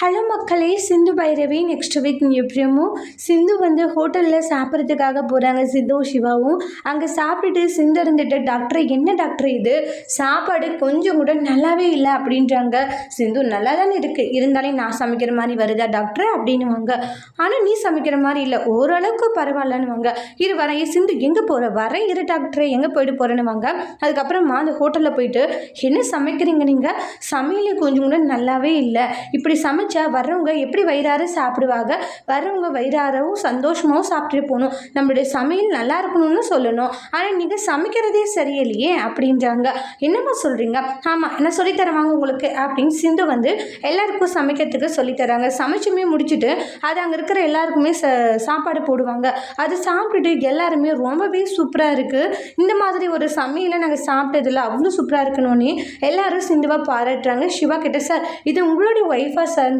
Hello மக்களே, Sindhu Bhairavi next week எப்படியும் சிந்து ஹோட்டலில் சாப்பிட்றதுக்காக போகிறாங்க. சிந்துவும் சிவாவும் அங்கே சாப்பிட்டுட்டு சிந்து இருந்துட்டு, டாக்டர் என்ன டாக்டர் இது சாப்பாடு கொஞ்சம் கூட நல்லாவே இல்லை அப்படின்றாங்க. சிந்து நல்லா தானே இருக்குது, இருந்தாலும் நான் சமைக்கிற மாதிரி வருதா டாக்டர் அப்படின்னுவாங்க. ஆனால் நீ சமைக்கிற மாதிரி இல்லை, ஓரளவுக்கு பரவாயில்லன்னு வாங்க. இரு வரேன். சிந்து எங்கே போகிற? வரேன் இரு டாக்டர், எங்கே போயிட்டு போகிறேன்னு வாங்க. அதுக்கப்புறமா அந்த ஹோட்டலில் போயிட்டு என்ன சமைக்கிறீங்க நீங்கள்? சமையலே கொஞ்சம் கூட நல்லாவே இல்லை, இப்படி வர்றவங்க எப்படி வயிறார சாப்பிடுவாங்க, வர்றவங்க வயிறாரவும் சந்தோஷமாகவும் சாப்பிட்டுட்டு போகணும், நம்மளுடைய சமையல் நல்லா இருக்கணும்னு சொல்லணும், ஆனால் நீங்கள் சமைக்கிறதே சரியில்லையே அப்படின்றாங்க. என்னம்மா சொல்கிறீங்க? ஆமாம் என்ன சொல்லித்தரவாங்க உங்களுக்கு அப்படின்னு சிந்து எல்லாருக்கும் சமைக்கிறதுக்கு சொல்லித்தராங்க. சமைச்சுமே முடிச்சுட்டு அது அங்கே இருக்கிற எல்லாருக்குமே சாப்பாடு போடுவாங்க. அது சாப்பிட்டுட்டு எல்லாருமே ரொம்பவே சூப்பராக இருக்குது, இந்த மாதிரி ஒரு சமையலை நாங்கள் சாப்பிட்டதில்ல, அவ்வளோ சூப்பராக இருக்கணும்னு எல்லாரும் சிந்துவை பாராட்டுறாங்க. சிவா கிட்ட, சார் இது உங்களுடைய ஒய்ஃபா சார்ன்றாங்க.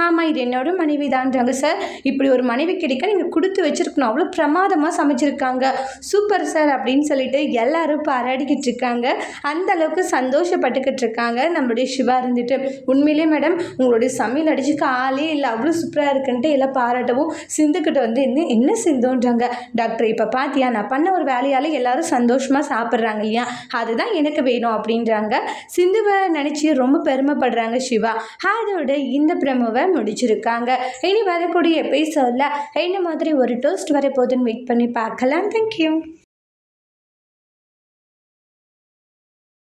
ஆமாம் இது என்னோட மனைவி தான்றாங்க. சார் இப்படி ஒரு மனைவி கிடைக்க நீங்கள் கொடுத்து வச்சிருக்கணும், அவ்வளோ பிரமாதமாக சமைச்சிருக்காங்க, சூப்பர் சார் அப்படின்னு சொல்லிட்டு எல்லாரும் பாராடிக்கிட்டு இருக்காங்க. அந்த அளவுக்கு சந்தோஷப்பட்டுக்கிட்டு இருக்காங்க நம்மளுடைய சிவா இருந்துட்டு. உண்மையிலே மேடம் உங்களுடைய சமையல் அடிச்சுக்க ஆளே இல்லை, அவ்வளோ சூப்பராக இருக்குன்ட்டு எல்லாம் பாராட்டவும் சிந்துக்கிட்ட என்ன சிந்துன்றாங்க. டாக்டர் இப்போ பார்த்தியா நான் பண்ண ஒரு வேலையால் எல்லாரும் சந்தோஷமாக சாப்பிட்றாங்க இல்லையா, அதுதான் எனக்கு வேணும் அப்படின்றாங்க. சிந்துவை நினச்சி ரொம்ப பெருமைப்படுறாங்க சிவா. அதோட இந்த ப்ரோமோவை முடிச்சிருக்காங்க. இனி வரக்கூடிய எபிசோடில் என்ன மாதிரி ஒரு டோஸ்ட் வரப்போகுதுன்னு வெயிட் பண்ணி பார்க்கலாம். தேங்க்யூ.